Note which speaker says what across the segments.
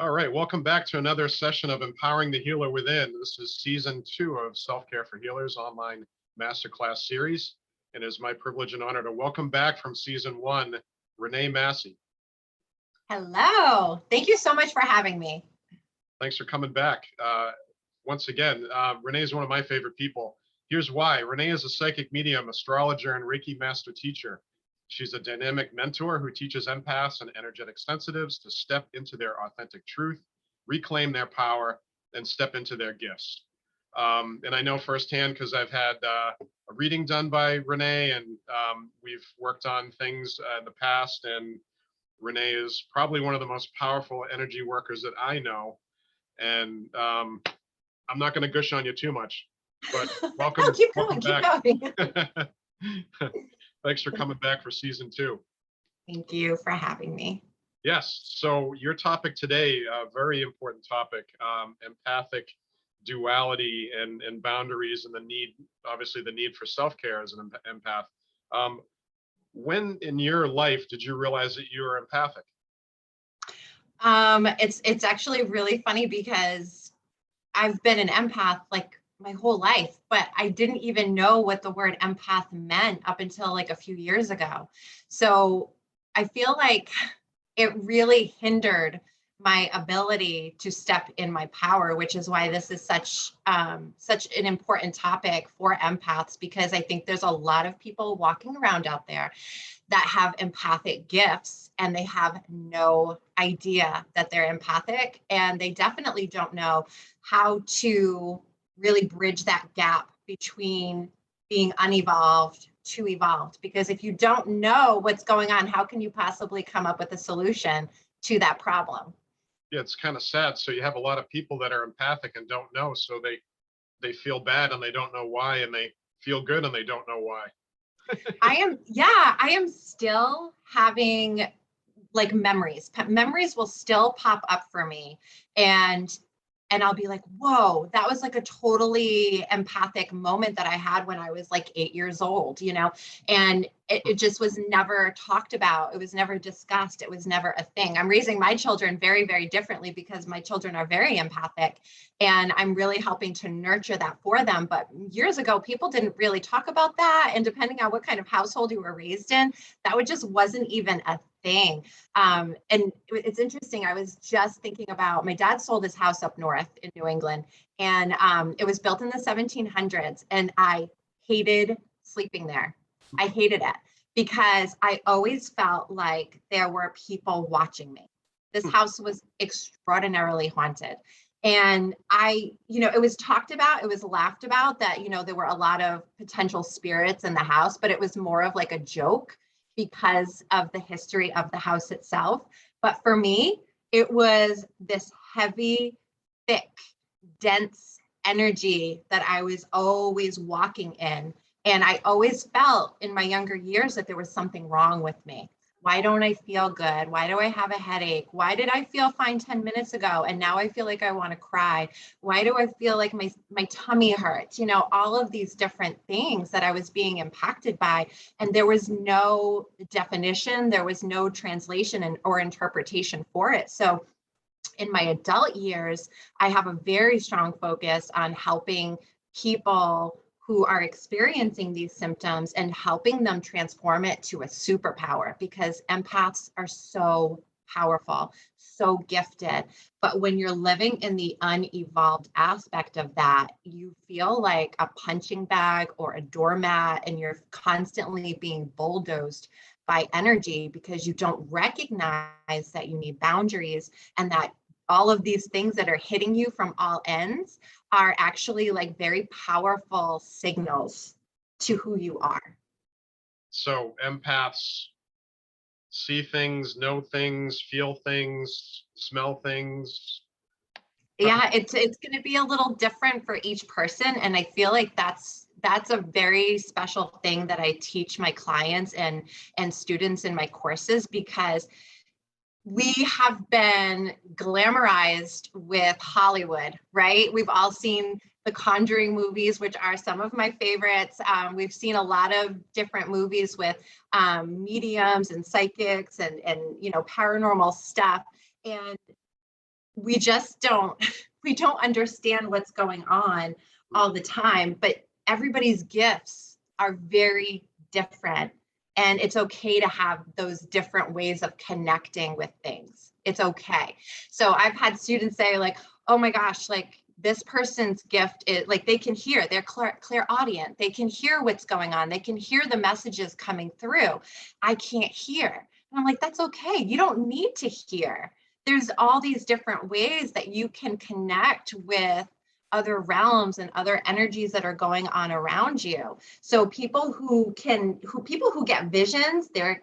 Speaker 1: All right, welcome back to another session of Empowering the Healer Within. This is season 2 of Self-Care for Healers online Masterclass series. And it is my privilege and honor to welcome back from season 1, Renee Masse.
Speaker 2: Hello, thank you so much for having me.
Speaker 1: Thanks for coming back. Once again, Renee is one of my favorite people. Here's why. Renee is a psychic medium, astrologer, and Reiki master teacher. She's a dynamic mentor who teaches empaths and energetic sensitives to step into their authentic truth, reclaim their power, and step into their gifts. And I know firsthand because I've had a reading done by Renee, and we've worked on things in the past, and Renee is probably one of the most powerful energy workers that I know. And I'm not going to gush on you too much, but welcome,
Speaker 2: No, keep
Speaker 1: welcome
Speaker 2: going,
Speaker 1: back. Thanks for coming back for season 2.
Speaker 2: Thank you for having me.
Speaker 1: Yes. So your topic today, a very important topic, empathic duality and boundaries, and the need, obviously the need for self-care as an empath. When in your life did you realize that you were empathic?
Speaker 2: It's actually really funny because I've been an empath like my whole life, but I didn't even know what the word empath meant up until like a few years ago. So I feel like it really hindered my ability to step in my power, which is why this is such an important topic for empaths, because I think there's a lot of people walking around out there that have empathic gifts and they have no idea that they're empathic, and they definitely don't know how to really bridge that gap between being unevolved to evolved. Because if you don't know what's going on, how can you possibly come up with a solution to that problem?
Speaker 1: Yeah, it's kind of sad. So you have a lot of people that are empathic and don't know, so they feel bad and they don't know why, and they feel good and they don't know why.
Speaker 2: I am still having like memories. Memories will still pop up for me, and I'll be like, whoa, that was like a totally empathic moment that I had when I was like 8 years old, and it just was never talked about. It was never discussed. It was never a thing. I'm raising my children very, very differently because my children are very empathic, and I'm really helping to nurture that for them. But years ago, people didn't really talk about that. And depending on what kind of household you were raised in, that just wasn't even a thing. And it's interesting. I was just thinking about, my dad sold his house up north in New England, and it was built in the 1700s. And I hated sleeping there. I hated it because I always felt like there were people watching me. This house was extraordinarily haunted. And it was talked about, it was laughed about that, there were a lot of potential spirits in the house, but it was more of like a joke because of the history of the house itself. But for me, it was this heavy, thick, dense energy that I was always walking in. And I always felt in my younger years that there was something wrong with me. Why don't I feel good? Why do I have a headache? Why did I feel fine 10 minutes ago? And now I feel like I want to cry. Why do I feel like my tummy hurts? All of these different things that I was being impacted by. And there was no definition. There was no translation or interpretation for it. So in my adult years, I have a very strong focus on helping people who are experiencing these symptoms and helping them transform it to a superpower, because empaths are so powerful, so gifted. But when you're living in the unevolved aspect of that, you feel like a punching bag or a doormat, and you're constantly being bulldozed by energy because you don't recognize that you need boundaries, and that all of these things that are hitting you from all ends are actually like very powerful signals to who you are.
Speaker 1: So empaths see things, know things, feel things, smell things.
Speaker 2: Yeah, it's going to be a little different for each person. And I feel like that's a very special thing that I teach my clients and students in my courses, because we have been glamorized with Hollywood, right? We've all seen the Conjuring movies, which are some of my favorites. We've seen a lot of different movies with mediums and psychics and paranormal stuff. And we just don't, we don't understand what's going on all the time, but everybody's gifts are very different. And it's okay to have those different ways of connecting with things. It's okay. So I've had students say like, oh my gosh, like this person's gift is like, they can hear, they're clairaudient. They can hear what's going on. They can hear the messages coming through. I can't hear. And I'm like, that's okay. You don't need to hear. There's all these different ways that you can connect with other realms and other energies that are going on around you. So people who get visions, they're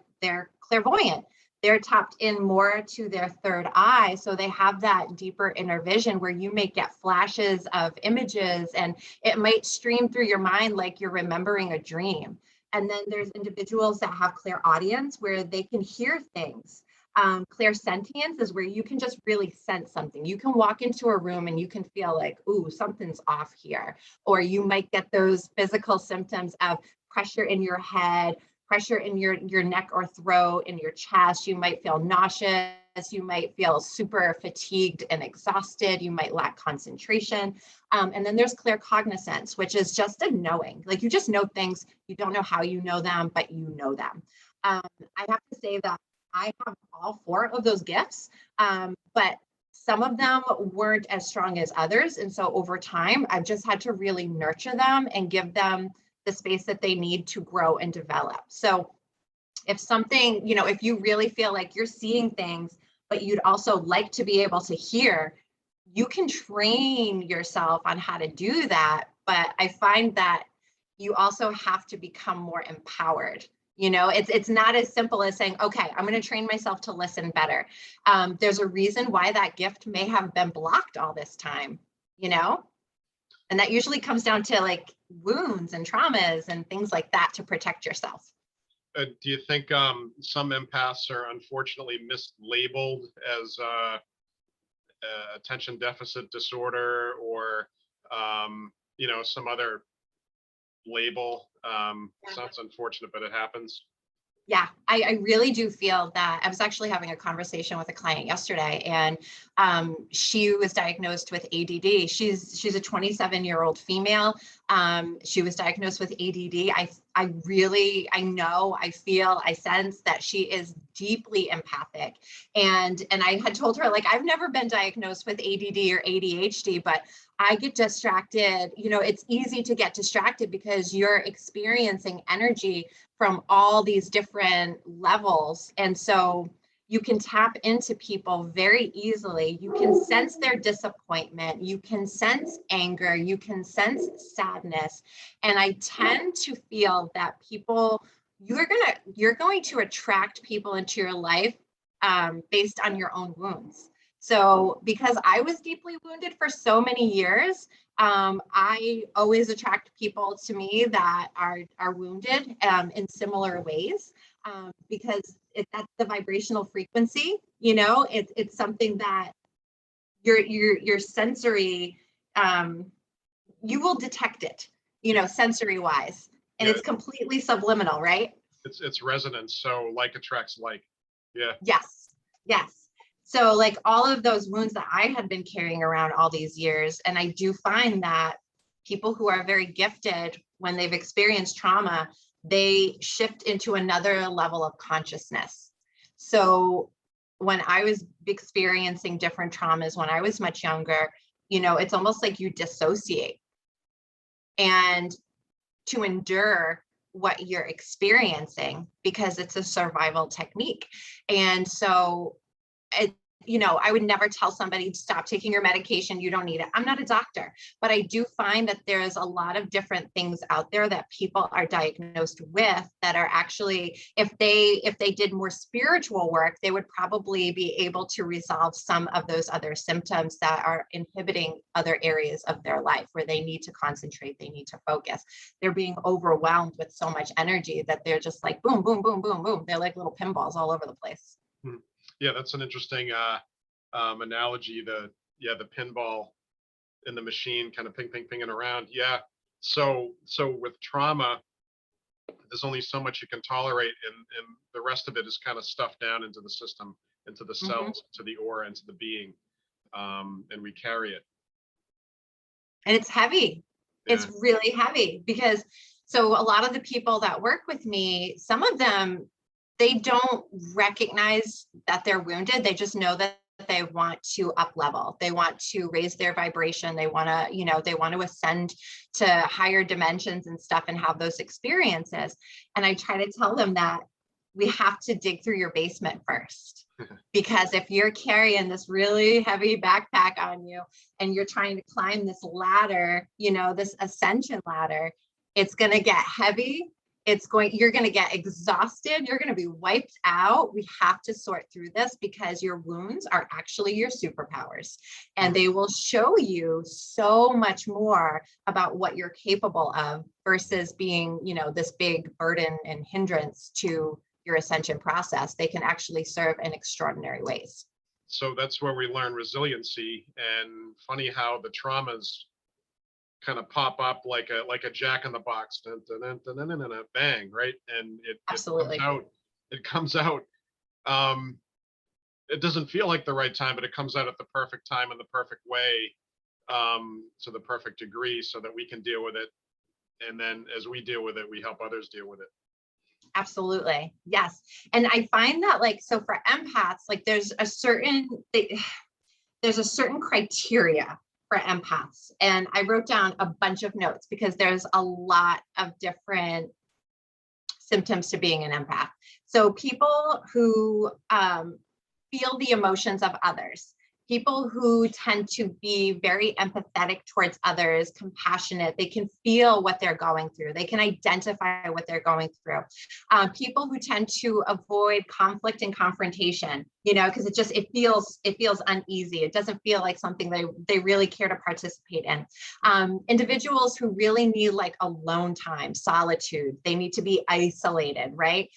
Speaker 2: clairvoyant. They're tapped in more to their third eye. So they have that deeper inner vision where you may get flashes of images and it might stream through your mind like you're remembering a dream. And then there's individuals that have clairaudience where they can hear things. Clairsentience is where you can just really sense something. You can walk into a room and you can feel like, ooh, something's off here. Or you might get those physical symptoms of pressure in your head, pressure in your neck or throat, in your chest. You might feel nauseous. You might feel super fatigued and exhausted. You might lack concentration. And then there's claircognizance, which is just a knowing. Like you just know things. You don't know how you know them, but you know them. I have to say that I have all 4 of those gifts, but some of them weren't as strong as others. And so over time, I've just had to really nurture them and give them the space that they need to grow and develop. So if something, if you really feel like you're seeing things, but you'd also like to be able to hear, you can train yourself on how to do that. But I find that you also have to become more empowered. It's not as simple as saying, okay, I'm going to train myself to listen better. There's a reason why that gift may have been blocked all this time, and that usually comes down to like wounds and traumas and things like that to protect yourself.
Speaker 1: Do you think some empaths are unfortunately mislabeled as attention deficit disorder or, some other label? Sounds unfortunate, but it happens.
Speaker 2: Yeah, I really do feel that. I was actually having a conversation with a client yesterday, and she was diagnosed with ADD. She's a 27-year-old female. She was diagnosed with ADD. I know, I feel, I sense that she is deeply empathic. And I had told her, like, I've never been diagnosed with ADD or ADHD, but I get distracted. It's easy to get distracted because you're experiencing energy from all these different levels. And so you can tap into people very easily. You can sense their disappointment. You can sense anger. You can sense sadness. And I tend to feel that people, you're going to attract people into your life based on your own wounds. So because I was deeply wounded for so many years, I always attract people to me that are wounded in similar ways because that's the vibrational frequency. It's something that your sensory, you will detect it, sensory wise, and it's completely subliminal, right?
Speaker 1: It's resonance. So like attracts like. Yeah.
Speaker 2: Yes. So like all of those wounds that I had been carrying around all these years, and I do find that people who are very gifted, when they've experienced trauma, they shift into another level of consciousness. So when I was experiencing different traumas when I was much younger, it's almost like you dissociate. And to endure what you're experiencing because it's a survival technique. And so I would never tell somebody to stop taking your medication. You don't need it. I'm not a doctor, but I do find that there's a lot of different things out there that people are diagnosed with that are actually, if they did more spiritual work, they would probably be able to resolve some of those other symptoms that are inhibiting other areas of their life where they need to concentrate, they need to focus. They're being overwhelmed with so much energy that they're just like boom, boom, boom, boom, boom. They're like little pinballs all over the place.
Speaker 1: Yeah, that's an interesting analogy. The pinball in the machine, kind of pinging around. Yeah. So with trauma, there's only so much you can tolerate, and the rest of it is kind of stuffed down into the system, into the cells, to the aura, into the being. and we carry it.
Speaker 2: And it's heavy.
Speaker 1: Yeah.
Speaker 2: It's really heavy because so a lot of the people that work with me, some of them, they don't recognize that they're wounded. They just know that they want to up level. They want to raise their vibration. They want to, you know, they want to ascend to higher dimensions and stuff and have those experiences. And I try to tell them that we have to dig through your basement first. Because if you're carrying this really heavy backpack on you and you're trying to climb this ladder, you know, this ascension ladder, it's going to get heavy. You're going to get exhausted. You're going to be wiped out. We have to sort through this because your wounds are actually your superpowers, and they will show you so much more about what you're capable of versus being, you know, this big burden and hindrance to your ascension process. They can actually serve in extraordinary ways.
Speaker 1: So that's where we learn resiliency. And funny how the traumas kind of pop up like a jack in the box, dun, dun, dun, dun, dun, dun, dun, dun, bang, right? And
Speaker 2: Absolutely.
Speaker 1: it comes out. It doesn't feel like the right time, but it comes out at the perfect time in the perfect way, to the perfect degree, so that we can deal with it. And then as we deal with it, we help others deal with it.
Speaker 2: Absolutely. Yes. And I find that, like, so for empaths, like there's a certain criteria for empaths. And I wrote down a bunch of notes because there's a lot of different symptoms to being an empath. So people who feel the emotions of others, people who tend to be very empathetic towards others, compassionate, they can feel what they're going through. They can identify what they're going through. People who tend to avoid conflict and confrontation, you know, because it feels uneasy. It doesn't feel like something they really care to participate in. Individuals who really need like alone time, solitude, they need to be isolated, right?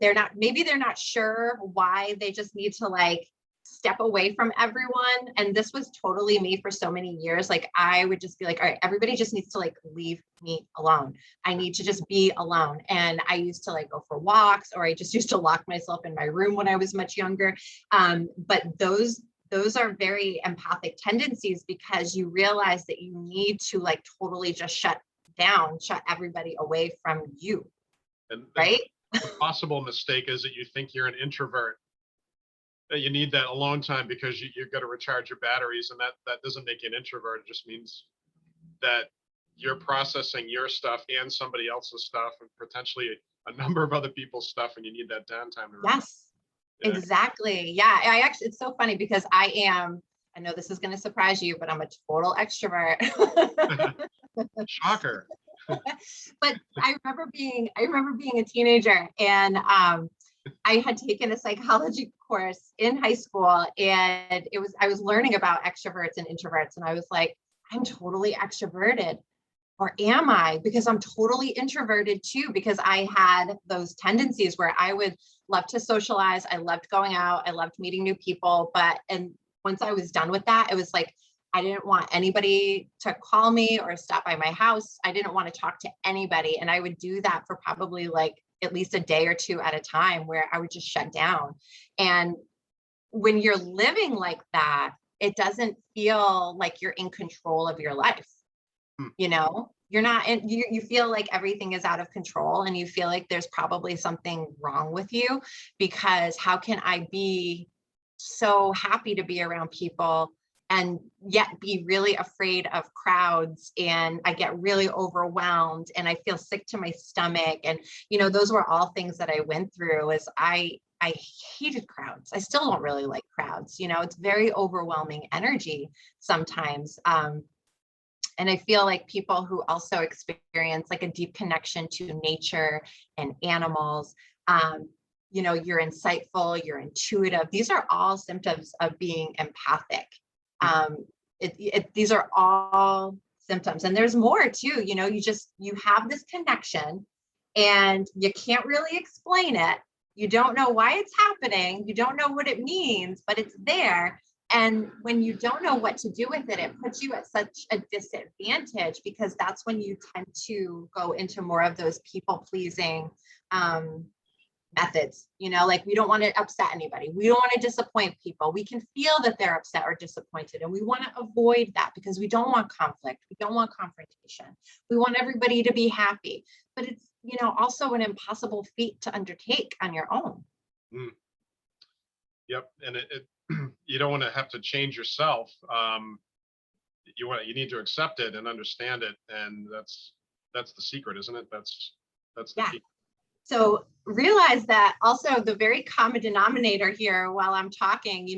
Speaker 2: They're not sure why, they just need to like step away from everyone. And this was totally me for so many years. Like I would just be like, all right, everybody just needs to like leave me alone. I need to just be alone. And I used to like go for walks, or I just used to lock myself in my room when I was much younger. But those are very empathic tendencies, because you realize that you need to like totally just shut everybody away from you. And right?
Speaker 1: The possible mistake is that you think you're an introvert, that you need that alone time because you've got to recharge your batteries, and that doesn't make you an introvert. It just means that you're processing your stuff and somebody else's stuff, and potentially a number of other people's stuff, and you need that downtime to
Speaker 2: yes, yeah. Exactly. Yeah, I actually, it's so funny because I know this is going to surprise you, but I'm a total extrovert.
Speaker 1: Shocker.
Speaker 2: But I remember being a teenager, and I had taken a psychology course in high school, and I was learning about extroverts and introverts, and I was like, I'm totally extroverted, or am I? Because I'm totally introverted too, because I had those tendencies where I would love to socialize. I loved going out. I loved meeting new people. And once I was done with that, it was like, I didn't want anybody to call me or stop by my house. I didn't want to talk to anybody. And I would do that for probably like at least a day or two at a time, where I would just shut down. And when you're living like that, it doesn't feel like you're in control of your life. You know, you're not, you feel like everything is out of control, and you feel like there's probably something wrong with you, because how can I be so happy to be around people and yet be really afraid of crowds, and I get really overwhelmed and I feel sick to my stomach. And, you know, those were all things that I went through. As I hated crowds. I still don't really like crowds. You know, it's very overwhelming energy sometimes. And I feel like people who also experience like a deep connection to nature and animals, you know, you're insightful, you're intuitive. These are all symptoms of being empathic. These are all symptoms, and there's more too. You know, you have this connection, and you can't really explain it. You don't know why it's happening. You don't know what it means, but it's there. And when you don't know what to do with it, it puts you at such a disadvantage, because that's when you tend to go into more of those people pleasing, methods, like we don't want to upset anybody. We don't want to disappoint people. We can feel that they're upset or disappointed, and we want to avoid that because we don't want conflict. We don't want confrontation. We want everybody to be happy, but it's, also an impossible feat to undertake on your own.
Speaker 1: Mm. Yep. And you don't want to have to change yourself. You need to accept it and understand it. And that's the secret, isn't it? That's the key.
Speaker 2: So realize that also the very common denominator here while I'm talking,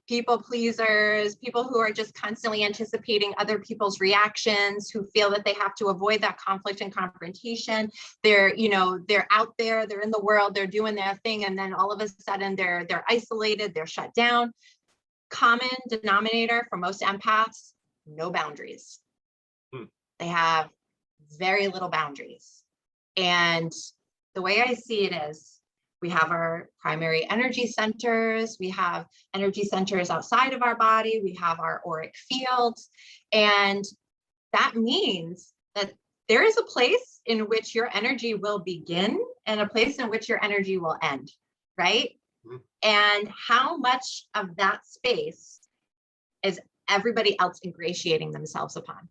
Speaker 2: people pleasers, people who are just constantly anticipating other people's reactions, who feel that they have to avoid that conflict and confrontation. They're out there, they're in the world, they're doing their thing. And then all of a sudden they're isolated, they're shut down. Common denominator for most empaths, no boundaries. They have very little boundaries. And the way I see it is we have our primary energy centers, we have energy centers outside of our body, we have our auric fields. And that means that there is a place in which your energy will begin and a place in which your energy will end, right? Mm-hmm. And how much of that space is everybody else ingratiating themselves upon?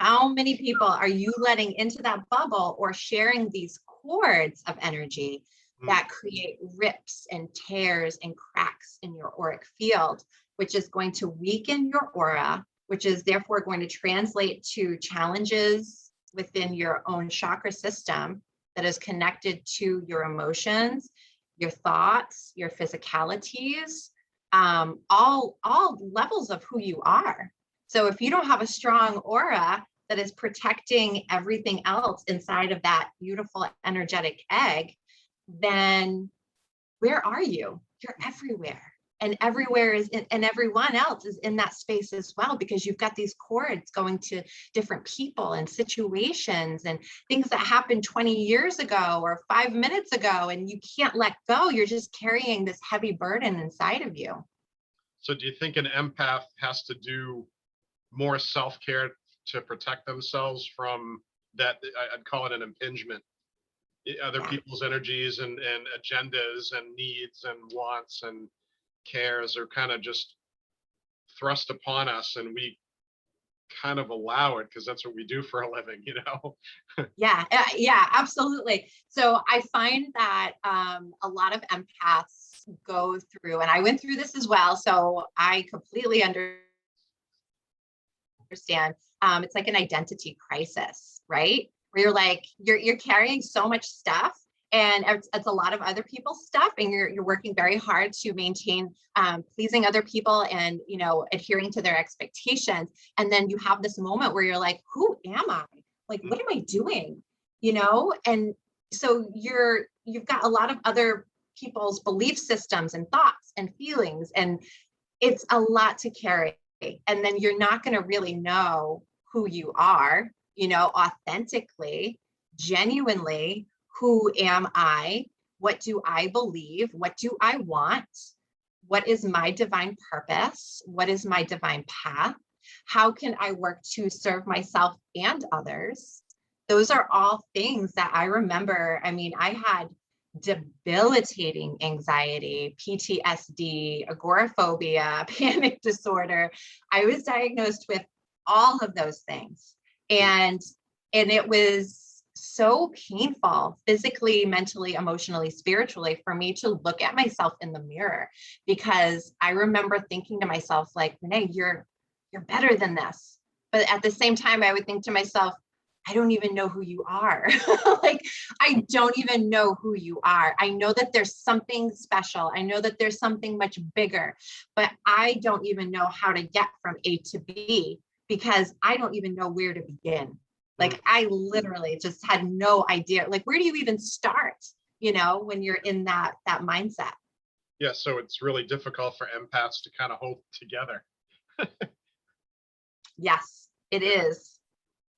Speaker 2: How many people are you letting into that bubble or sharing these cords of energy that create rips and tears and cracks in your auric field, which is going to weaken your aura, which is therefore going to translate to challenges within your own chakra system that is connected to your emotions, your thoughts, your physicalities, all levels of who you are. So if you don't have a strong aura that is protecting everything else inside of that beautiful energetic egg, then where are you? You're everywhere. And everywhere is in, and everyone else is in that space as well, because you've got these cords going to different people and situations and things that happened 20 years ago or 5 minutes ago, and you can't let go. You're just carrying this heavy burden inside of you.
Speaker 1: So do you think an empath has to do more self-care to protect themselves from that? I'd call it an impingement. Other people's energies and agendas and needs and wants and cares are kind of just thrust upon us, and we kind of allow it because that's what we do for a living, Yeah,
Speaker 2: absolutely. So I find that a lot of empaths go through, and I went through this as well, so I completely understand. It's like an identity crisis, right? Where you're like, you're carrying so much stuff, and it's a lot of other people's stuff, and you're working very hard to maintain pleasing other people and adhering to their expectations. And then you have this moment where you're like, who am I? Like, what am I doing? And so you've got a lot of other people's belief systems and thoughts and feelings, and it's a lot to carry. And then you're not going to really know who you are, authentically, genuinely. Who am I? What do I believe? What do I want? What is my divine purpose? What is my divine path? How can I work to serve myself and others? Those are all things that I remember. I mean, I had debilitating anxiety, PTSD, agoraphobia, panic disorder. I was diagnosed with all of those things. And it was so painful physically, mentally, emotionally, spiritually for me to look at myself in the mirror, because I remember thinking to myself, like, Renee, you're better than this. But at the same time, I would think to myself, I don't even know who you are. Like, I don't even know who you are. I know that there's something special. I know that there's something much bigger, but I don't even know how to get from A to B, because I don't even know where to begin. Like, I literally just had no idea. Like, where do you even start, when you're in that mindset?
Speaker 1: Yeah. So it's really difficult for empaths to kind of hold together.
Speaker 2: Yes, it is.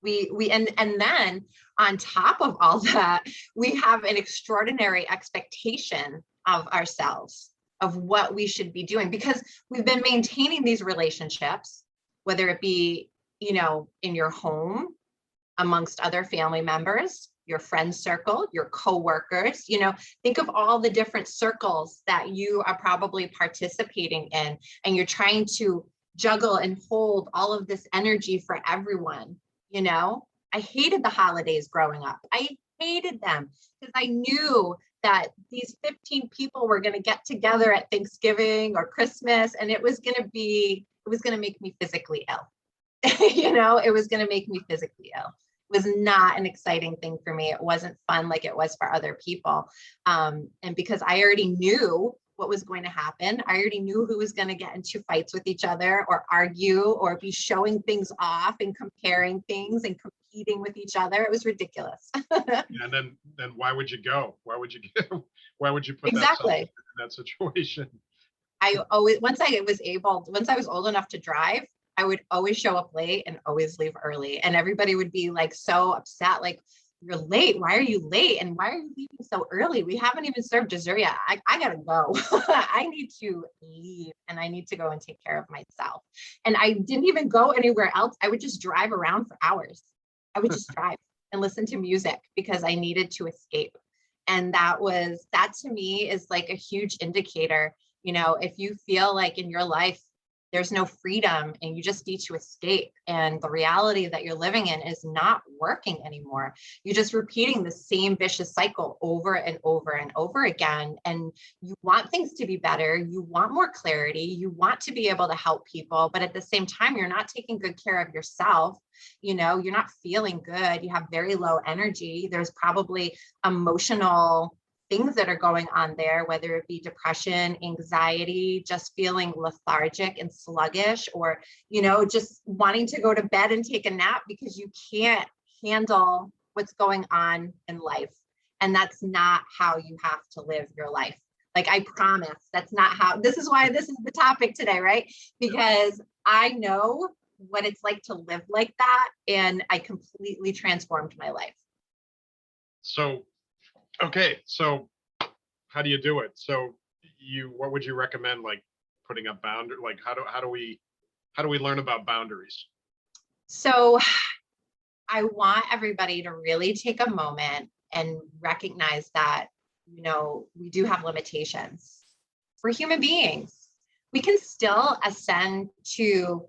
Speaker 2: And then on top of all that, we have an extraordinary expectation of ourselves, of what we should be doing, because we've been maintaining these relationships, whether it be, in your home, amongst other family members, your friend circle, your coworkers, think of all the different circles that you are probably participating in, and you're trying to juggle and hold all of this energy for everyone. I hated the holidays growing up. I hated them because I knew that these 15 people were going to get together at Thanksgiving or Christmas, and it was going to make me physically ill. It was going to make me physically ill. It was not an exciting thing for me. It wasn't fun like it was for other people. And because I already knew what was going to happen, I already knew who was going to get into fights with each other or argue or be showing things off and comparing things and competing with each other. It was ridiculous.
Speaker 1: And then why would you go? Why would you put
Speaker 2: exactly
Speaker 1: in that situation?
Speaker 2: I always, once I was old enough to drive, I would always show up late and always leave early. And everybody would be like so upset, like, you're late. Why are you late? And why are you leaving so early? We haven't even served dessert yet. I gotta go. I need to leave and I need to go and take care of myself. And I didn't even go anywhere else. I would just drive around for hours. I would just drive and listen to music because I needed to escape. And that to me is like a huge indicator. If you feel like in your life there's no freedom and you just need to escape, and the reality that you're living in is not working anymore, you're just repeating the same vicious cycle over and over and over again. And you want things to be better, you want more clarity, you want to be able to help people, but at the same time you're not taking good care of yourself. You're not feeling good, you have very low energy, there's probably emotional things that are going on there, whether it be depression, anxiety, just feeling lethargic and sluggish, or, just wanting to go to bed and take a nap because you can't handle what's going on in life. And that's not how you have to live your life. Like, I promise that's not how, this is why this is the topic today, right? Because I know what it's like to live like that. And I completely transformed my life.
Speaker 1: Okay, so how do you do it? So what would you recommend, like putting up boundaries? Like how do we learn about boundaries?
Speaker 2: So I want everybody to really take a moment and recognize that, we do have limitations. We're human beings. We can still ascend to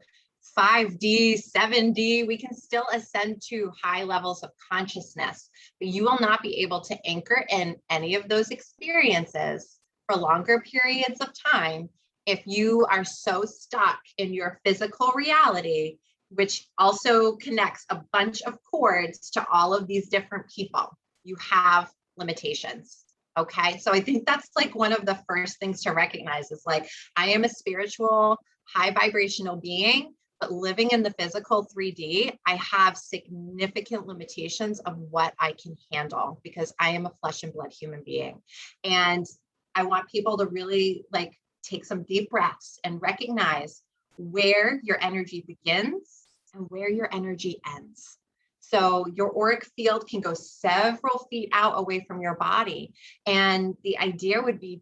Speaker 2: 5D, 7D, we can still ascend to high levels of consciousness, but you will not be able to anchor in any of those experiences for longer periods of time if you are so stuck in your physical reality, which also connects a bunch of cords to all of these different people. You have limitations. Okay. So I think that's like one of the first things to recognize is like, I am a spiritual, high vibrational being, but living in the physical 3D, I have significant limitations of what I can handle because I am a flesh and blood human being. And I want people to really like take some deep breaths and recognize where your energy begins and where your energy ends. So your auric field can go several feet out away from your body. And the idea would be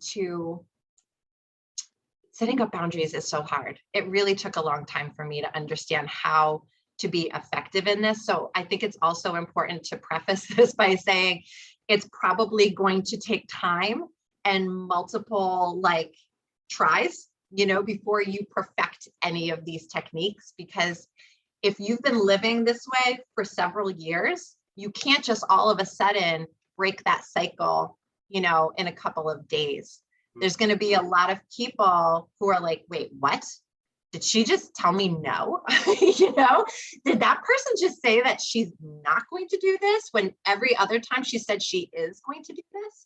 Speaker 2: setting up boundaries is so hard. It really took a long time for me to understand how to be effective in this. So I think it's also important to preface this by saying it's probably going to take time and multiple like tries, before you perfect any of these techniques. Because if you've been living this way for several years, you can't just all of a sudden break that cycle, in a couple of days. There's going to be a lot of people who are like, wait, what? Did she just tell me no? Did that person just say that she's not going to do this when every other time she said she is going to do this?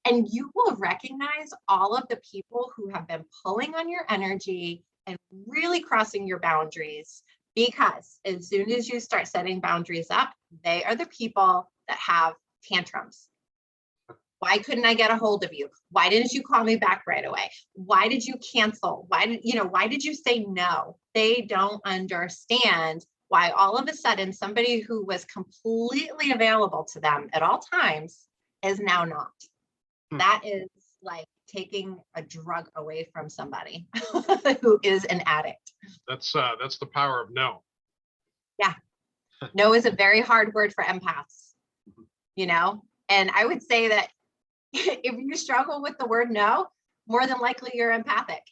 Speaker 2: And you will recognize all of the people who have been pulling on your energy and really crossing your boundaries, because as soon as you start setting boundaries up, they are the people that have tantrums. Why couldn't I get a hold of you? Why didn't you call me back right away? Why did you cancel? Why did you say no? They don't understand why all of a sudden somebody who was completely available to them at all times is now not. That is like taking a drug away from somebody who is an addict.
Speaker 1: That's the power of no.
Speaker 2: Yeah. No is a very hard word for empaths. you know? And I would say that if you struggle with the word no, more than likely you're empathic.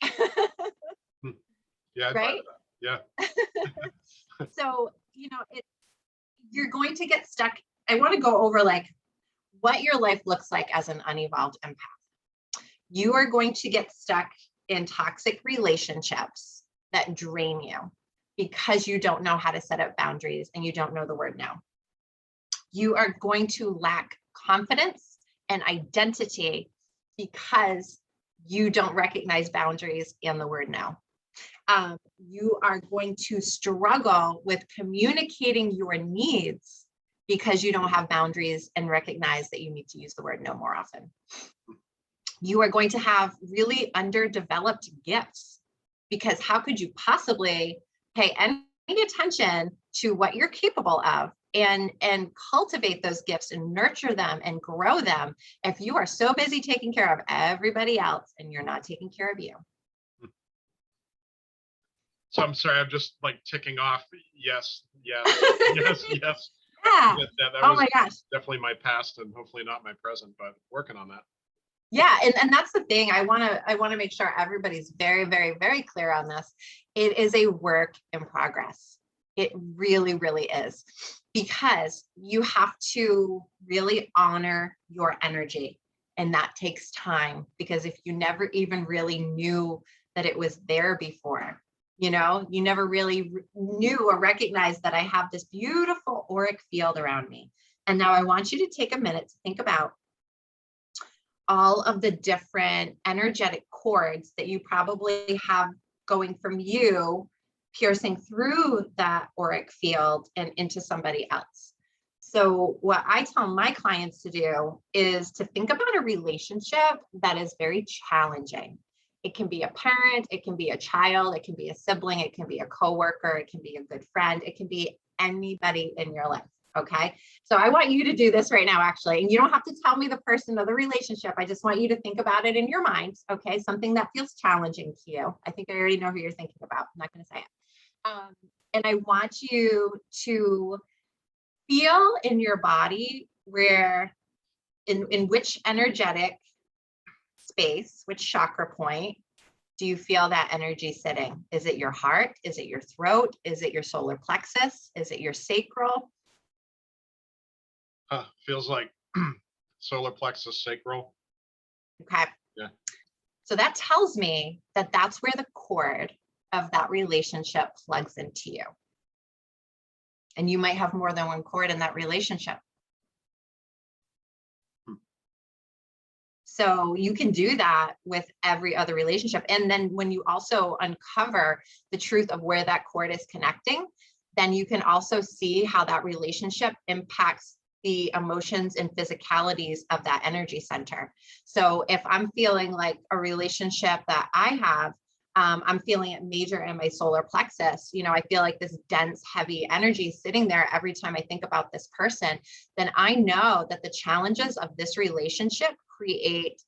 Speaker 1: Yeah, I'd buy
Speaker 2: Right?
Speaker 1: that. Yeah.
Speaker 2: So, you're going to get stuck. I want to go over like what your life looks like as an unevolved empath. You are going to get stuck in toxic relationships that drain you because you don't know how to set up boundaries and you don't know the word no. You are going to lack confidence and identity because you don't recognize boundaries and the word no. You are going to struggle with communicating your needs because you don't have boundaries and recognize that you need to use the word no more often. You are going to have really underdeveloped gifts because how could you possibly pay any attention to what you're capable of and cultivate those gifts and nurture them and grow them if you are so busy taking care of everybody else and you're not taking care of you?
Speaker 1: So I'm sorry, I'm just like ticking off. Yes, yes, yes, yes.
Speaker 2: Yeah.
Speaker 1: That
Speaker 2: Oh
Speaker 1: was
Speaker 2: my gosh.
Speaker 1: definitely my past and hopefully not my present, but working on that.
Speaker 2: Yeah, and that's the thing. I want to make sure everybody's very, very, very clear on this. It is a work in progress. It really, really is, because you have to really honor your energy, and that takes time, because if you never even really knew that it was there before, you never really knew or recognized that I have this beautiful auric field around me. And now I want you to take a minute to think about all of the different energetic cords that you probably have going from you, piercing through that auric field and into somebody else. So what I tell my clients to do is to think about a relationship that is very challenging. It can be a parent, it can be a child, it can be a sibling, it can be a coworker, it can be a good friend, it can be anybody in your life. Okay. So I want you to do this right now, actually. And you don't have to tell me the person or the relationship. I just want you to think about it in your mind. Okay. Something that feels challenging to you. I think I already know who you're thinking about. I'm not going to say it. And I want you to feel in your body where, in which energetic space, which chakra point, do you feel that energy sitting? Is it your heart? Is it your throat? Is it your solar plexus? Is it your sacral?
Speaker 1: Feels like solar plexus sacral.
Speaker 2: Okay.
Speaker 1: Yeah.
Speaker 2: So that tells me that that's where the cord of that relationship plugs into you. And you might have more than one cord in that relationship. So you can do that with every other relationship. And then when you also uncover the truth of where that cord is connecting, then you can also see how that relationship impacts the emotions and physicalities of that energy center. So if I'm feeling like a relationship that I have, I'm feeling it major in my solar plexus, I feel like this dense, heavy energy sitting there every time I think about this person, then I know that the challenges of this relationship create,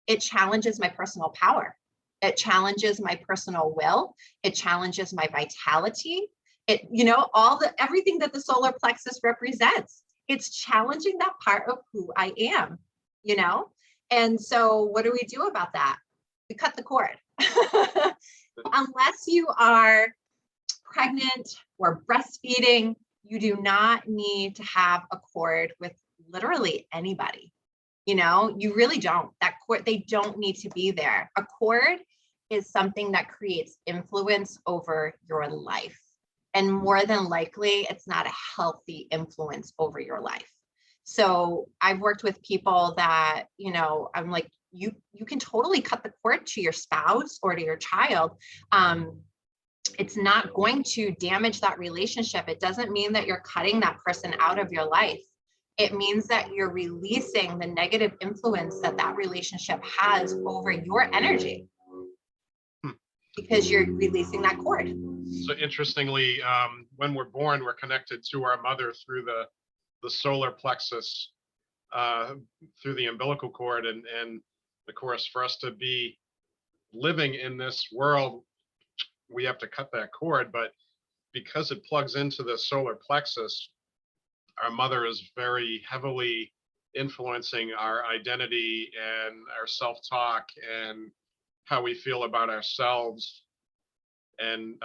Speaker 2: it challenges my personal power. It challenges my personal will. It challenges my vitality. It, everything that the solar plexus represents, it's challenging that part of who I am, And so what do we do about that? We cut the cord. Unless you are pregnant or breastfeeding, you do not need to have a cord with literally anybody. You really don't. That cord, they don't need to be there. A cord is something that creates influence over your life. And more than likely, it's not a healthy influence over your life. So I've worked with people that, I'm like, you can totally cut the cord to your spouse or to your child. It's not going to damage that relationship. It doesn't mean that you're cutting that person out of your life. It means that you're releasing the negative influence that relationship has over your energy, because you're releasing that cord.
Speaker 1: So interestingly, when we're born, we're connected to our mother through the solar plexus, through the umbilical cord, and of course, for us to be living in this world, we have to cut that cord. But because it plugs into the solar plexus, our mother is very heavily influencing our identity and our self-talk and how we feel about ourselves. And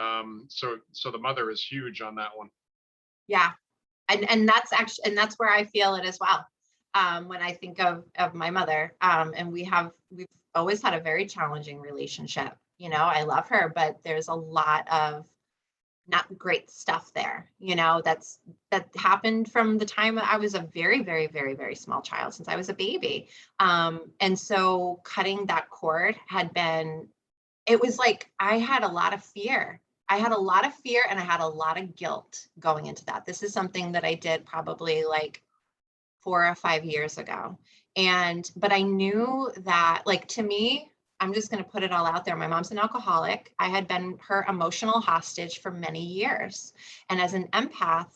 Speaker 1: so the mother is huge on that one.
Speaker 2: Yeah. And that's actually, and that's where I feel it as well. When I think of my mother, and we've always had a very challenging relationship. You know, I love her, but there's a lot of not great stuff there, you know, that happened from the time I was a very, very, very, very small child, since I was a baby. And so cutting that cord it was like I had a lot of fear. I had a lot of fear and I had a lot of guilt going into that. This is something that I did probably like 4 or 5 years ago. But I knew that, like, to me, I'm just going to put it all out there. My mom's an alcoholic. I had been her emotional hostage for many years. And as an empath,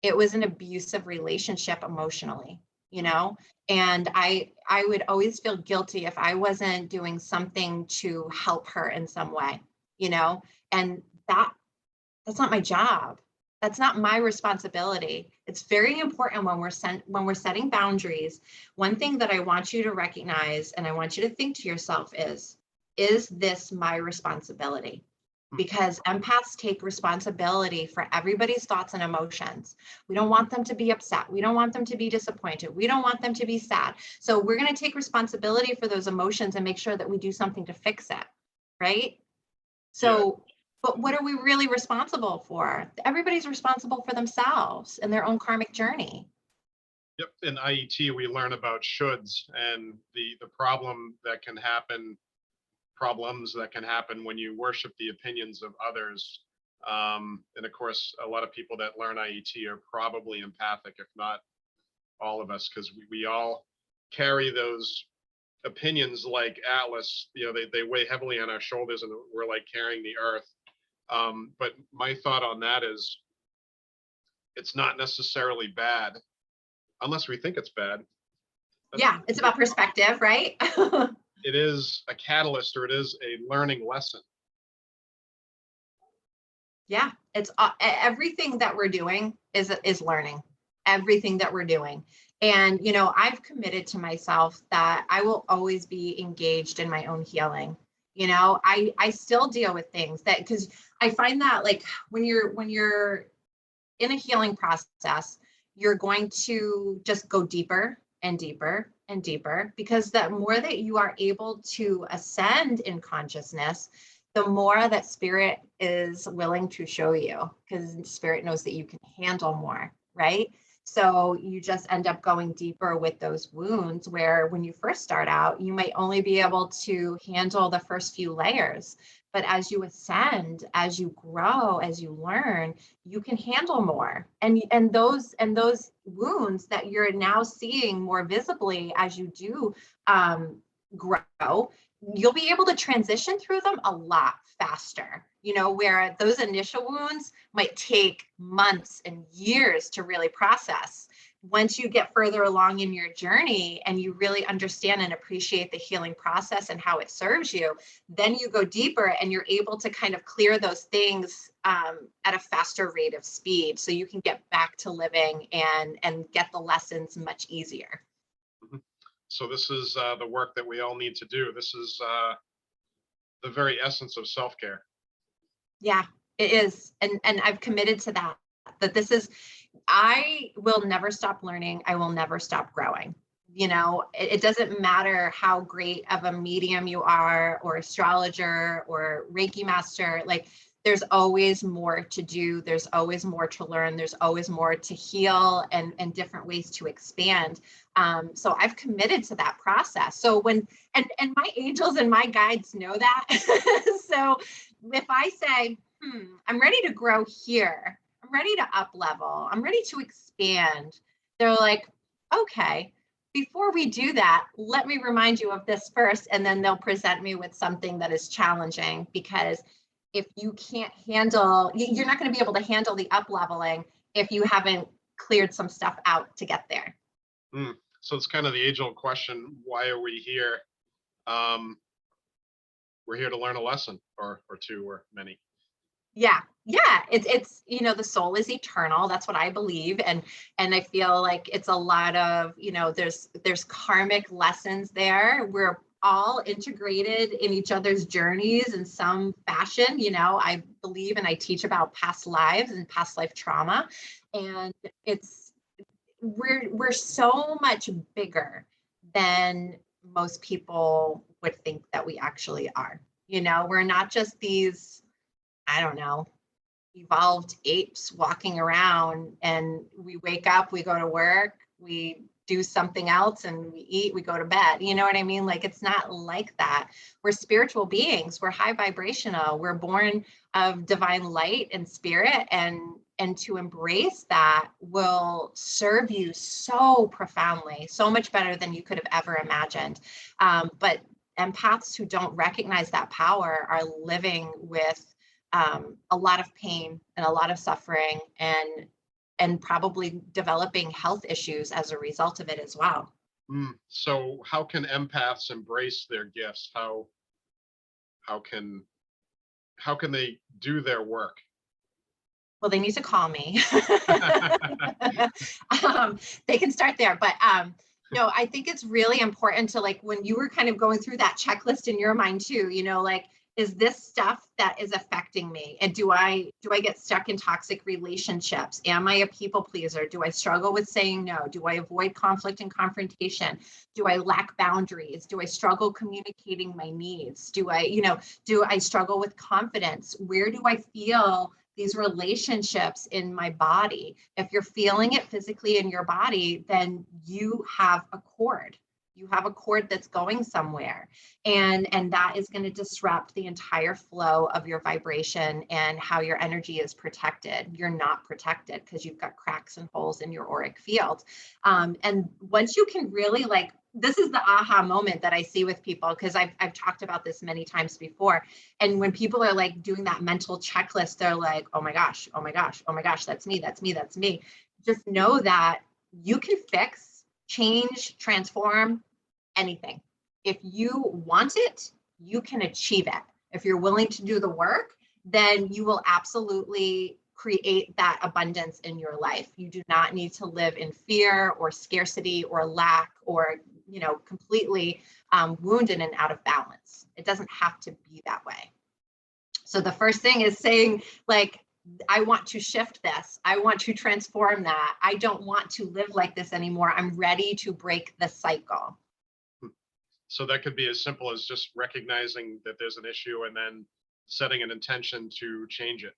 Speaker 2: it was an abusive relationship emotionally, you know? And I would always feel guilty if I wasn't doing something to help her in some way, you know? And that's not my job. That's not my responsibility. It's very important when we're setting boundaries. One thing that I want you to recognize, and I want you to think to yourself is this my responsibility? Because empaths take responsibility for everybody's thoughts and emotions. We don't want them to be upset. We don't want them to be disappointed. We don't want them to be sad. So we're going to take responsibility for those emotions and make sure that we do something to fix it, right? So, yeah. But what are we really responsible for? Everybody's responsible for themselves and their own karmic journey.
Speaker 1: Yep. In IET, we learn about shoulds and the problems that can happen when you worship the opinions of others. And of course, a lot of people that learn IET are probably empathic, if not all of us, because we all carry those opinions like Atlas. You know, they weigh heavily on our shoulders, and we're like carrying the earth. But my thought on that is, it's not necessarily bad unless we think it's bad.
Speaker 2: Yeah, it's about perspective, right?
Speaker 1: It is a catalyst, or it is a learning lesson.
Speaker 2: Yeah, it's everything that we're doing is learning. Everything that we're doing. And, you know, I've committed to myself that I will always be engaged in my own healing. You know, I still deal with things that, because I find that, like, when you're in a healing process, you're going to just go deeper and deeper and deeper, because the more that you are able to ascend in consciousness, the more that spirit is willing to show you, because spirit knows that you can handle more, right? So you just end up going deeper with those wounds, where when you first start out, you might only be able to handle the first few layers. But as you ascend, as you grow, as you learn, you can handle more. And those wounds that you're now seeing more visibly as you do grow, you'll be able to transition through them a lot faster, you know, where those initial wounds might take months and years to really process. Once you get further along in your journey and you really understand and appreciate the healing process and how it serves you, then you go deeper and you're able to kind of clear those things at a faster rate of speed, so you can get back to living and get the lessons much easier.
Speaker 1: So this is the work that we all need to do. This is the very essence of self-care.
Speaker 2: Yeah, it is. And I've committed to that this is, I will never stop learning. I will never stop growing. You know, it doesn't matter how great of a medium you are, or astrologer, or Reiki master, like, there's always more to do. There's always more to learn. There's always more to heal, and different ways to expand. So I've committed to that process. So and my angels and my guides know that. So if I say, I'm ready to grow here, I'm ready to up level, I'm ready to expand, they're like, okay, before we do that, let me remind you of this first. And then they'll present me with something that is challenging, because if you can't handle, you're not going to be able to handle the up leveling if you haven't cleared some stuff out to get there.
Speaker 1: So it's kind of the age-old question: why are we here? We're here to learn a lesson, or two, or many.
Speaker 2: Yeah. Yeah. It's, you know, the soul is eternal. That's what I believe. And I feel like it's a lot of, you know, there's karmic lessons there. We're all integrated in each other's journeys in some fashion. You know, I believe and I teach about past lives and past life trauma. And it's, we're so much bigger than most people would think that we actually are. You know, we're not just these, I don't know, evolved apes walking around, and we wake up, we go to work, we do something else, and we eat, we go to bed. You know what I mean? Like, it's not like that. We're spiritual beings, we're high vibrational, we're born of divine light and spirit, and to embrace that will serve you so profoundly, so much better than you could have ever imagined. But empaths who don't recognize that power are living with a lot of pain and a lot of suffering, and probably developing health issues as a result of it as well.
Speaker 1: So how can empaths embrace their gifts? How can they do their work?
Speaker 2: Well, they need to call me. They can start there, but no, I think it's really important to, like, when you were kind of going through that checklist in your mind too, you know, like, is this stuff that is affecting me? And do I get stuck in toxic relationships? Am I a people pleaser? Do I struggle with saying no? Do I avoid conflict and confrontation? Do I lack boundaries? Do I struggle communicating my needs? Do I struggle with confidence? Where do I feel these relationships in my body? If you're feeling it physically in your body, then you have a cord. You have a cord that's going somewhere, and that is going to disrupt the entire flow of your vibration and how your energy is protected. You're not protected because you've got cracks and holes in your auric field. And once you can really, like, this is the aha moment that I see with people, because I've talked about this many times before. And when people are like doing that mental checklist, they're like, oh my gosh, oh my gosh, oh my gosh, that's me, that's me, that's me. Just know that you can fix, change, transform anything. If you want it, you can achieve it. If you're willing to do the work, then you will absolutely create that abundance in your life. You do not need to live in fear or scarcity or lack, or, you know, completely wounded and out of balance. It doesn't have to be that way. So the first thing is saying, like, I want to shift this. I want to transform that. I don't want to live like this anymore. I'm ready to break the cycle.
Speaker 1: So that could be as simple as just recognizing that there's an issue and then setting an intention to change it.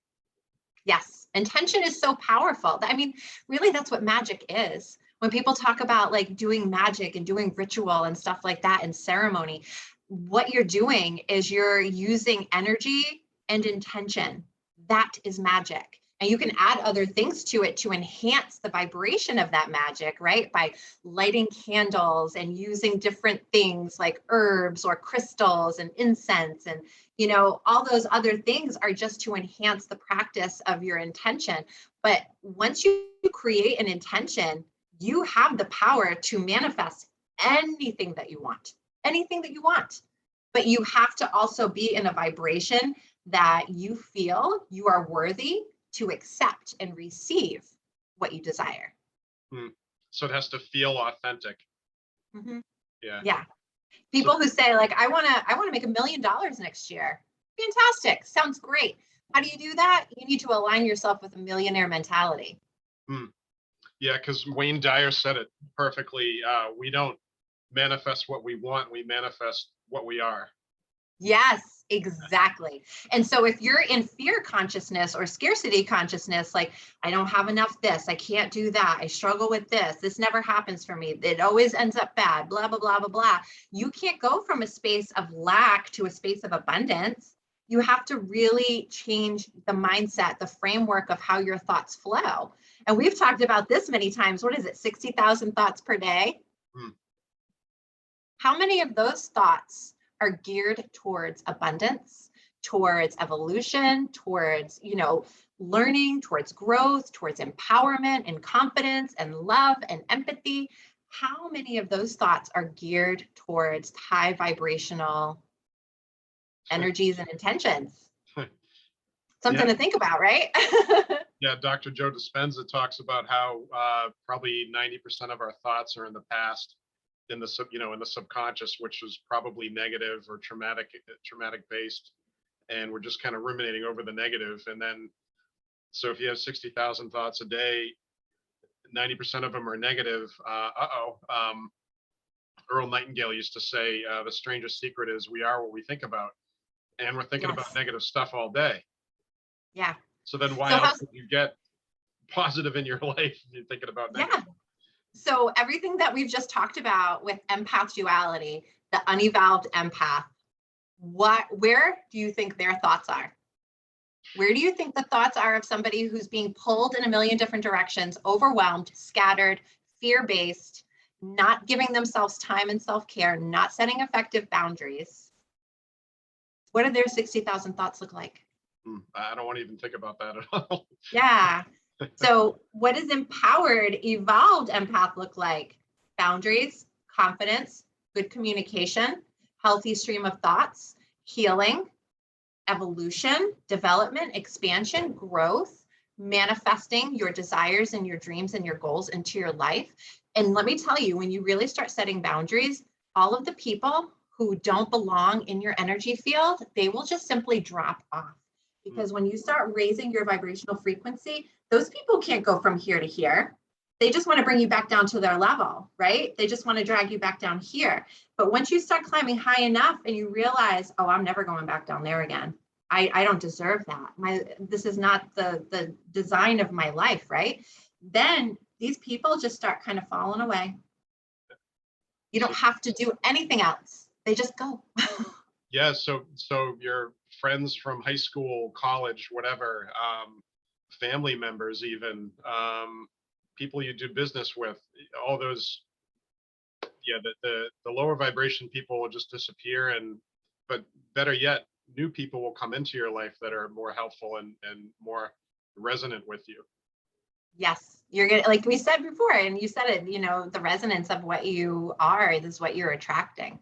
Speaker 2: Yes, intention is so powerful. I mean, really, that's what magic is. When people talk about like doing magic and doing ritual and stuff like that and ceremony, what you're doing is you're using energy and intention. That is magic. And you can add other things to it to enhance the vibration of that magic, right? By lighting candles and using different things like herbs or crystals and incense, and, you know, all those other things are just to enhance the practice of your intention. But once you create an intention, you have the power to manifest anything that you want, anything that you want. But you have to also be in a vibration that you feel you are worthy to accept and receive what you desire.
Speaker 1: So it has to feel authentic.
Speaker 2: Mm-hmm.
Speaker 1: Yeah.
Speaker 2: Yeah. People who say, like, I want to make $1 million next year. Fantastic. Sounds great. How do you do that? You need to align yourself with a millionaire mentality.
Speaker 1: Yeah, because Wayne Dyer said it perfectly. We don't manifest what we want, we manifest what we are.
Speaker 2: Yes, exactly. And so if you're in fear consciousness or scarcity consciousness, like, I don't have enough this, I can't do that, I struggle with this never happens for me, it always ends up bad, blah, blah, blah, blah, blah. You can't go from a space of lack to a space of abundance. You have to really change the mindset, the framework of how your thoughts flow. And we've talked about this many times. What is it, 60,000 thoughts per day? How many of those thoughts are geared towards abundance, towards evolution, towards, you know, learning, towards growth, towards empowerment and confidence and love and empathy? How many of those thoughts are geared towards high vibrational energies and intentions? Something to think about, right?
Speaker 1: Yeah, Dr. Joe Dispenza talks about how probably 90% of our thoughts are in the past, in the in the subconscious, which is probably negative or traumatic based, and we're just kind of ruminating over the negative. And then, so if you have 60,000 thoughts a day, 90% of them are negative. Earl Nightingale used to say, the strangest secret is we are what we think about, and we're thinking about negative stuff all day.
Speaker 2: Yeah.
Speaker 1: So then why else would you get positive in your life if you're thinking about negative?
Speaker 2: Yeah. So everything that we've just talked about with empath duality, the unevolved empath, where do you think their thoughts are? Where do you think the thoughts are of somebody who's being pulled in a million different directions, overwhelmed, scattered, fear-based, not giving themselves time and self-care, not setting effective boundaries? What do their 60,000 thoughts look like?
Speaker 1: I don't want to even think about that at all.
Speaker 2: Yeah. So what does empowered, evolved empath look like? Boundaries, confidence, good communication, healthy stream of thoughts, healing, evolution, development, expansion, growth, manifesting your desires and your dreams and your goals into your life. And let me tell you, when you really start setting boundaries, all of the people who don't belong in your energy field, they will just simply drop off. Because when you start raising your vibrational frequency, those people can't go from here to here. They just want to bring you back down to their level, right? They just want to drag you back down here. But once you start climbing high enough and you realize, oh, I'm never going back down there again. I don't deserve that. This is not the design of my life, right? Then these people just start kind of falling away. You don't have to do anything else. They just go.
Speaker 1: Yeah, so your friends from high school, college, whatever, family members, even people you do business with, all those, yeah, the lower vibration people will just disappear, but better yet, new people will come into your life that are more helpful and more resonant with you.
Speaker 2: Yes, you're gonna, like we said before, and you said it, the resonance of what you are is what you're attracting.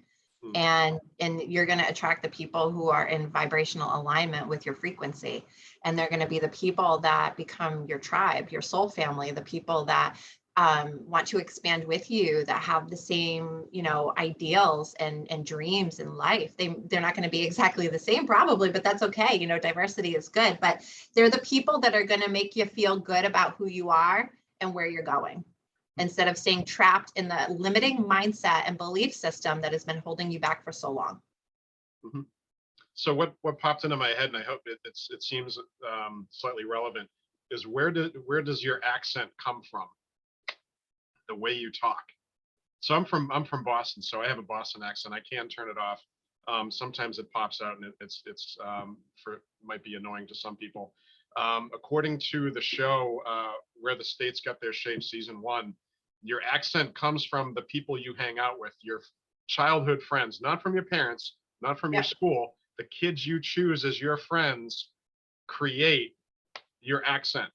Speaker 2: And you're going to attract the people who are in vibrational alignment with your frequency. And they're going to be the people that become your tribe, your soul family, the people that want to expand with you, that have the same, ideals and dreams in life. They're not going to be exactly the same probably, but that's okay. Diversity is good, but they're the people that are going to make you feel good about who you are and where you're going, instead of staying trapped in the limiting mindset and belief system that has been holding you back for so long.
Speaker 1: Mm-hmm. So what popped into my head, and I hope it seems slightly relevant, is where does your accent come from? The way you talk. So I'm from Boston, so I have a Boston accent. I can turn it off. Sometimes it pops out, and it's might be annoying to some people. According to the show Where the States Got Their Shape, season 1, your accent comes from the people you hang out with, your childhood friends, not from your parents, not from your school. The kids you choose as your friends create your accent.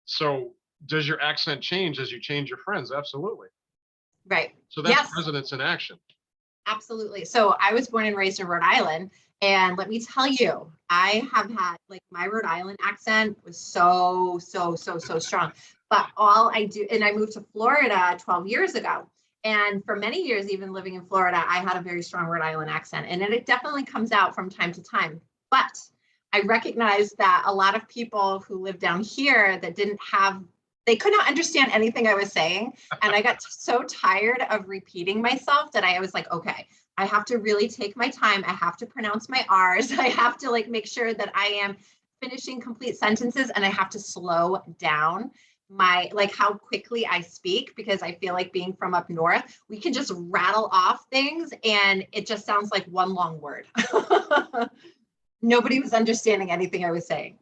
Speaker 1: So does your accent change as you change your friends? Absolutely.
Speaker 2: Right.
Speaker 1: So that's resonance in action.
Speaker 2: Absolutely. So I was born and raised in Rhode Island. And let me tell you, I have had, my Rhode Island accent was so strong. But all I do, and I moved to Florida 12 years ago. And for many years, even living in Florida, I had a very strong Rhode Island accent. And it definitely comes out from time to time. But I recognize that a lot of people who live down here that they could not understand anything I was saying. And I got so tired of repeating myself that I was like, okay, I have to really take my time. I have to pronounce my R's. I have to make sure that I am finishing complete sentences, and I have to slow down my, how quickly I speak, because I feel like being from up north, we can just rattle off things and it just sounds like one long word. Nobody was understanding anything I was saying.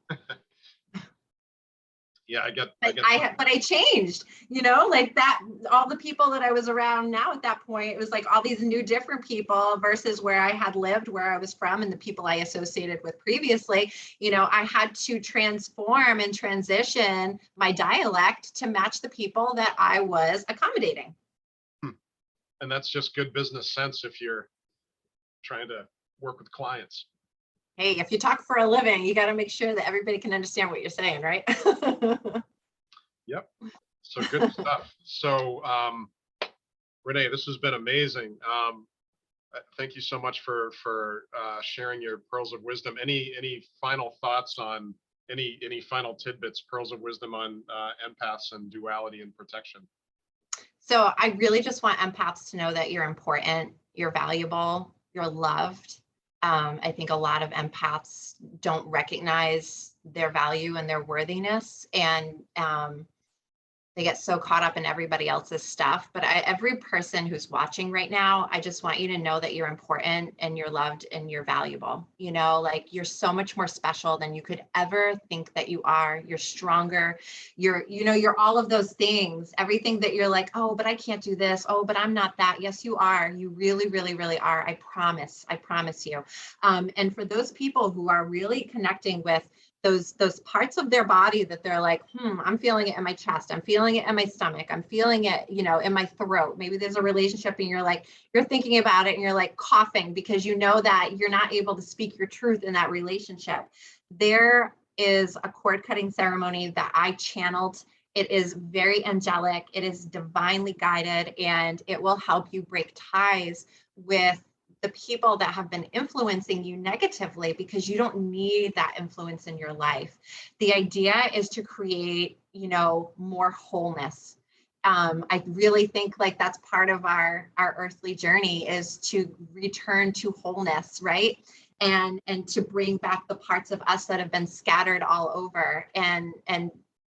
Speaker 1: Yeah,
Speaker 2: but I changed, that all the people that I was around now at that point, it was like all these new different people versus where I had lived, where I was from, and the people I associated with previously. I had to transform and transition my dialect to match the people that I was accommodating.
Speaker 1: And that's just good business sense if you're trying to work with clients.
Speaker 2: Hey, if you talk for a living, you got to make sure that everybody can understand what you're saying, right?
Speaker 1: Yep. So good stuff. So, Renee, this has been amazing. Thank you so much for sharing your pearls of wisdom. Any final thoughts on any final tidbits, pearls of wisdom on empaths and duality and protection?
Speaker 2: So I really just want empaths to know that you're important, you're valuable, you're loved. I think a lot of empaths don't recognize their value and their worthiness, and they get so caught up in everybody else's stuff. But every person who's watching right now, I just want you to know that you're important and you're loved and you're valuable. You know, like you're so much more special than you could ever think that you are. You're stronger. You're all of those things, everything that you're like, oh, but I can't do this. Oh, but I'm not that. Yes, you are. You really, really, really are. I promise you. And for those people who are really connecting with those parts of their body that they're like, I'm feeling it in my chest, I'm feeling it in my stomach, I'm feeling it, in my throat. Maybe there's a relationship and you're thinking about it and you're like coughing because you know that you're not able to speak your truth in that relationship. There is a cord cutting ceremony that I channeled. It is very angelic, it is divinely guided, and it will help you break ties with the people that have been influencing you negatively, because you don't need that influence in your life. The idea is to create, more wholeness. I really think like that's part of our earthly journey, is to return to wholeness, right? And to bring back the parts of us that have been scattered all over, and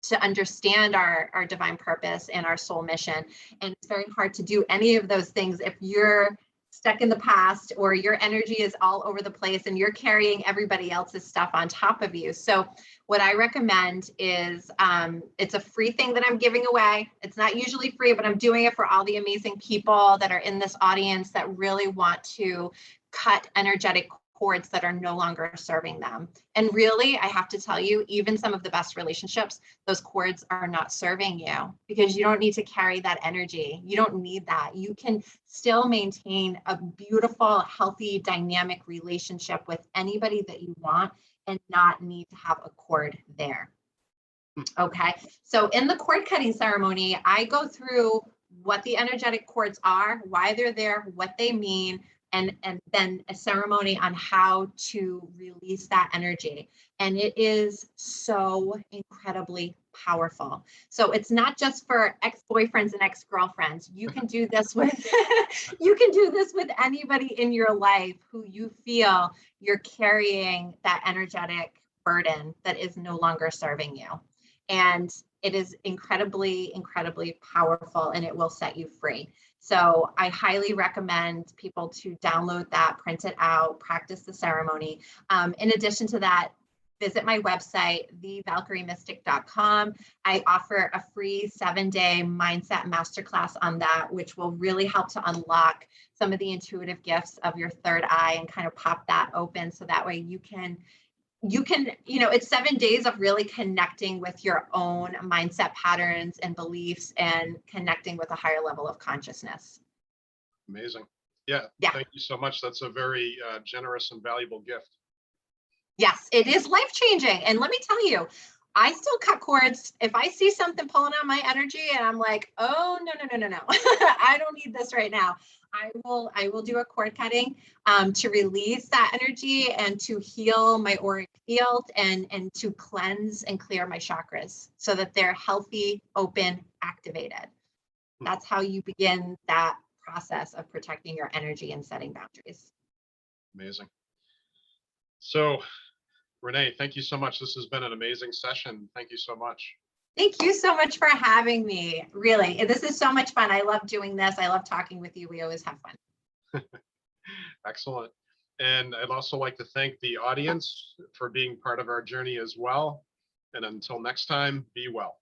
Speaker 2: to understand our divine purpose and our soul mission. And it's very hard to do any of those things if you're stuck in the past, or your energy is all over the place and you're carrying everybody else's stuff on top of you. So what I recommend is, it's a free thing that I'm giving away. It's not usually free, but I'm doing it for all the amazing people that are in this audience that really want to cut energetic cords that are no longer serving them. And really, I have to tell you, even some of the best relationships, those cords are not serving you, because you don't need to carry that energy. You don't need that. You can still maintain a beautiful, healthy, dynamic relationship with anybody that you want and not need to have a cord there. Okay. So in the cord cutting ceremony, I go through what the energetic cords are, why they're there, what they mean, and then a ceremony on how to release that energy. And it is so incredibly powerful. So it's not just for ex-boyfriends and ex-girlfriends. You can do this with you can do this with anybody in your life who you feel you're carrying that energetic burden that is no longer serving you. And it is incredibly, incredibly powerful, and it will set you free. So I highly recommend people to download that, print it out, practice the ceremony. In addition to that, visit my website, thevalkyriemystic.com. I offer a free 7-day mindset masterclass on that, which will really help to unlock some of the intuitive gifts of your third eye and kind of pop that open. So that way you can, it's 7 days of really connecting with your own mindset patterns and beliefs and connecting with a higher level of consciousness.
Speaker 1: Amazing. Yeah. Thank you so much. That's a very generous and valuable gift.
Speaker 2: Yes, it is life-changing. And let me tell you, I still cut cords. If I see something pulling on my energy and I'm like, oh, no. I don't need this right now. I will do a cord cutting to release that energy and to heal my auric field and to cleanse and clear my chakras so that they're healthy, open, activated. That's how you begin that process of protecting your energy and setting boundaries.
Speaker 1: Amazing. So, Renee, thank you so much. This has been an amazing session. Thank you so much.
Speaker 2: Thank you so much for having me. Really, this is so much fun. I love doing this. I love talking with you. We always have fun.
Speaker 1: Excellent. And I'd also like to thank the audience for being part of our journey as well. And until next time, be well.